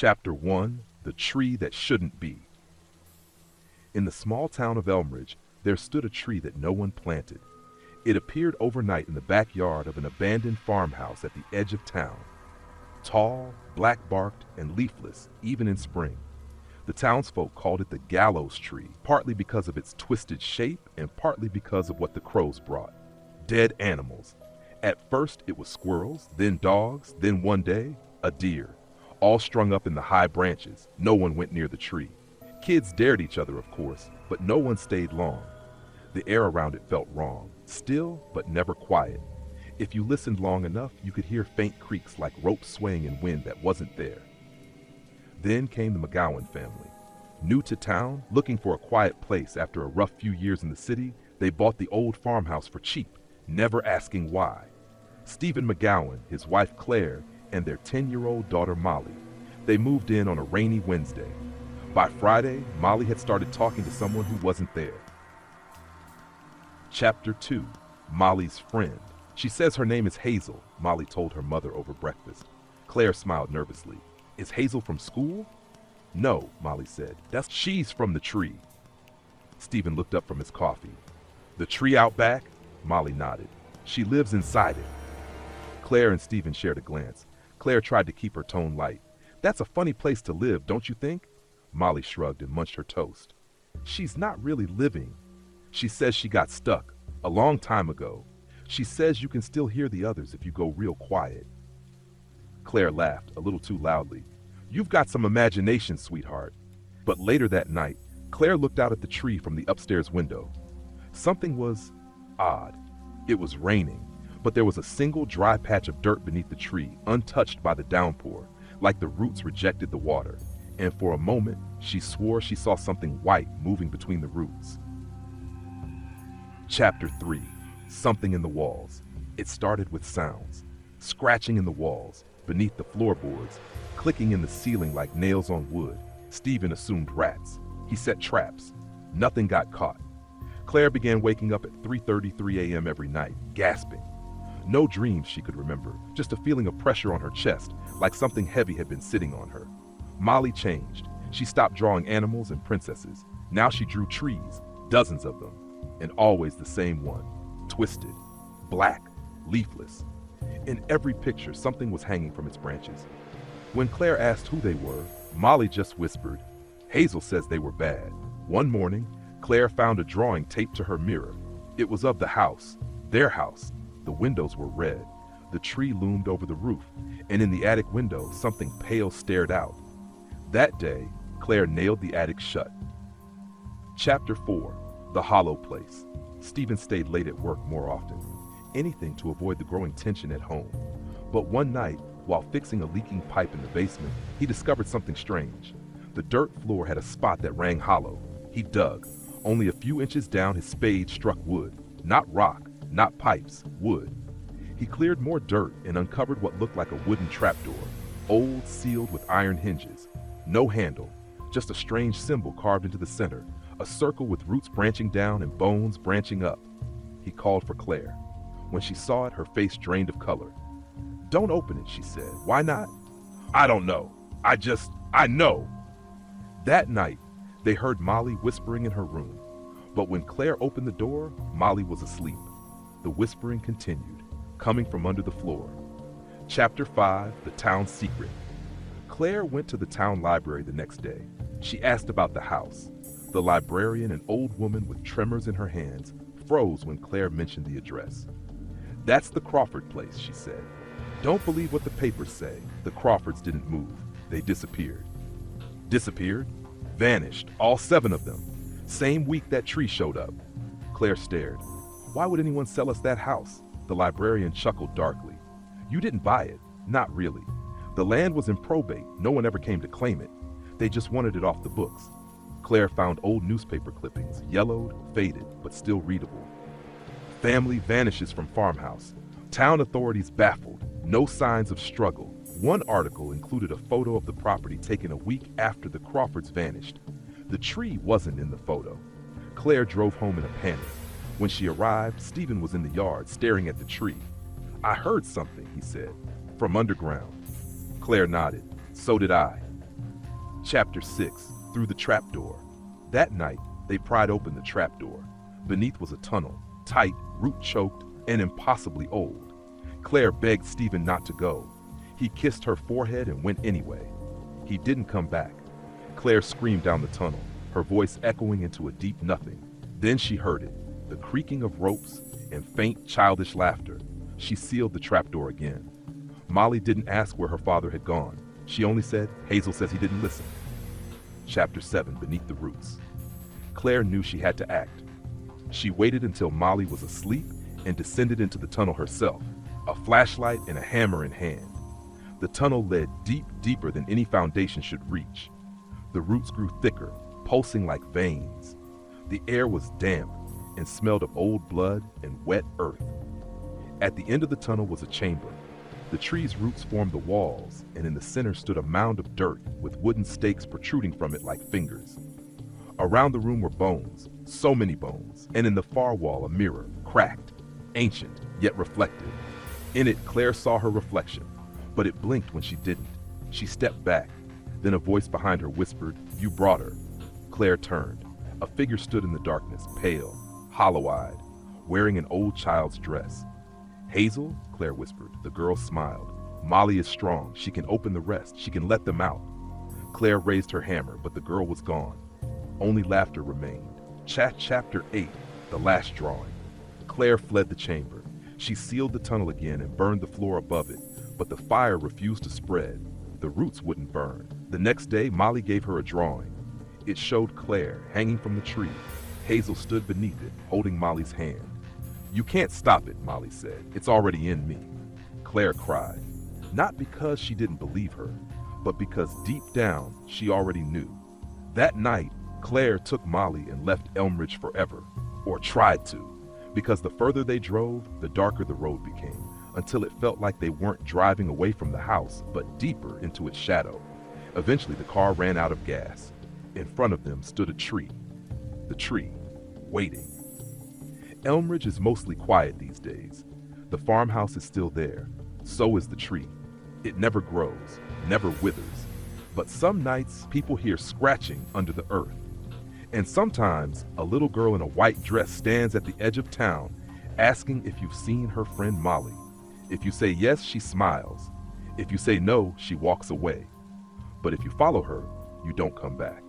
Chapter 1: The Tree That Shouldn't Be. In the small town of Elmridge, there stood a tree that no one planted. It appeared overnight in the backyard of an abandoned farmhouse at the edge of town. Tall, black-barked, and leafless, even in spring. The townsfolk called it the gallows tree, partly because of its twisted shape and partly because of what the crows brought. Dead animals. At first it was squirrels, then dogs, then one day, a deer. All strung up in the high branches. No one went near the tree. Kids dared each other, of course, but no one stayed long. The air around it felt wrong, still but never quiet. If you listened long enough, you could hear faint creaks like ropes swaying in wind that wasn't there. Then came the McGowan family. New to town, looking for a quiet place after a rough few years in the city, they bought the old farmhouse for cheap, never asking why. Stephen McGowan, his wife Claire, and their 10-year-old daughter Molly. They moved in on a rainy Wednesday. By Friday, Molly had started talking to someone who wasn't there. Chapter 2: Molly's Friend. She says her name is Hazel, Molly told her mother over breakfast. Claire smiled nervously. Is Hazel from school? No, Molly said. She's from the tree. Stephen looked up from his coffee. The tree out back? Molly nodded. She lives inside it. Claire and Stephen shared a glance. Claire tried to keep her tone light. That's a funny place to live, don't you think? Molly shrugged and munched her toast. She's not really living. She says she got stuck a long time ago. She says you can still hear the others if you go real quiet. Claire laughed, a little too loudly. You've got some imagination, sweetheart. But later that night, Claire looked out at the tree from the upstairs window. Something was odd. It was raining, but there was a single dry patch of dirt beneath the tree, untouched by the downpour, like the roots rejected the water. And for a moment, she swore she saw something white moving between the roots. Chapter 3: Something in the Walls. It started with sounds. Scratching in the walls, beneath the floorboards, clicking in the ceiling like nails on wood. Stephen assumed rats. He set traps. Nothing got caught. Claire began waking up at 3:33 a.m. every night, gasping. No dreams she could remember, just a feeling of pressure on her chest, like something heavy had been sitting on her. Molly changed. She stopped drawing animals and princesses. Now she drew trees, dozens of them, and always the same one, twisted, black, leafless. In every picture, something was hanging from its branches. When Claire asked who they were, Molly just whispered, Hazel says they were bad. One morning, Claire found a drawing taped to her mirror. It was of the house, their house. The windows were red. The tree loomed over the roof, and in the attic window, something pale stared out. That day, Claire nailed the attic shut. Chapter 4: The Hollow Place. Stephen stayed late at work more often. Anything to avoid the growing tension at home. But one night, while fixing a leaking pipe in the basement, he discovered something strange. The dirt floor had a spot that rang hollow. He dug. Only a few inches down, his spade struck wood. Not rock, not pipes, wood. He cleared more dirt and uncovered what looked like a wooden trapdoor, old, sealed with iron hinges. No handle, just a strange symbol carved into the center, a circle with roots branching down and bones branching up. He called for Claire. When she saw it, her face drained of color. Don't open it, she said. Why not? I don't know. I know. That night, they heard Molly whispering in her room. But when Claire opened the door, Molly was asleep. The whispering continued, coming from under the floor. Chapter 5: The Town Secret. Claire went to the town library the next day. She asked about the house. The librarian, an old woman with tremors in her hands, froze when Claire mentioned the address. That's the Crawford place, she said. Don't believe what the papers say. The Crawfords didn't move. They disappeared. Disappeared? Vanished, all 7 of them. Same week that tree showed up. Claire stared. Why would anyone sell us that house? The librarian chuckled darkly. You didn't buy it. Not really. The land was in probate. No one ever came to claim it. They just wanted it off the books. Claire found old newspaper clippings, yellowed, faded, but still readable. Family vanishes from farmhouse. Town authorities baffled. No signs of struggle. One article included a photo of the property taken a week after the Crawfords vanished. The tree wasn't in the photo. Claire drove home in a panic. When she arrived, Stephen was in the yard staring at the tree. I heard something, he said, from underground. Claire nodded. So did I. Chapter 6. Through the Trapdoor. That night, they pried open the trapdoor. Beneath was a tunnel, tight, root-choked, and impossibly old. Claire begged Stephen not to go. He kissed her forehead and went anyway. He didn't come back. Claire screamed down the tunnel, her voice echoing into a deep nothing. Then she heard it, the creaking of ropes and faint, childish laughter. She sealed the trapdoor again. Molly didn't ask where her father had gone. She only said, "Hazel says he didn't listen." Chapter 7. Beneath the Roots. Claire knew she had to act. She waited until Molly was asleep and descended into the tunnel herself, a flashlight and a hammer in hand. The tunnel led deep, deeper than any foundation should reach. The roots grew thicker, pulsing like veins. The air was damp and smelled of old blood and wet earth. At the end of the tunnel was a chamber. The tree's roots formed the walls, and in the center stood a mound of dirt with wooden stakes protruding from it like fingers. Around the room were bones, so many bones, and in the far wall a mirror, cracked, ancient, yet reflective. In it, Claire saw her reflection, but it blinked when she didn't. She stepped back. Then a voice behind her whispered, "You brought her." Claire turned. A figure stood in the darkness, pale, hollow-eyed, wearing an old child's dress. "Hazel?" Claire whispered. The girl smiled. "Molly is strong. She can open the rest. She can let them out." Claire raised her hammer, but the girl was gone. Only laughter remained. Chapter 8. The Last Drawing. Claire fled the chamber. She sealed the tunnel again and burned the floor above it, but the fire refused to spread. The roots wouldn't burn. The next day, Molly gave her a drawing. It showed Claire hanging from the tree. Hazel stood beneath it, holding Molly's hand. "You can't stop it," Molly said. "It's already in me." Claire cried, not because she didn't believe her, but because deep down she already knew. That night, Claire took Molly and left Elmridge forever, or tried to, because the further they drove, the darker the road became, until it felt like they weren't driving away from the house, but deeper into its shadow. Eventually, the car ran out of gas. In front of them stood a tree. The tree, waiting. Elmridge is mostly quiet these days. The farmhouse is still there. So is the tree. It never grows, never withers. But some nights, people hear scratching under the earth. And sometimes, a little girl in a white dress stands at the edge of town, asking if you've seen her friend Molly. If you say yes, she smiles. If you say no, she walks away. But if you follow her, you don't come back.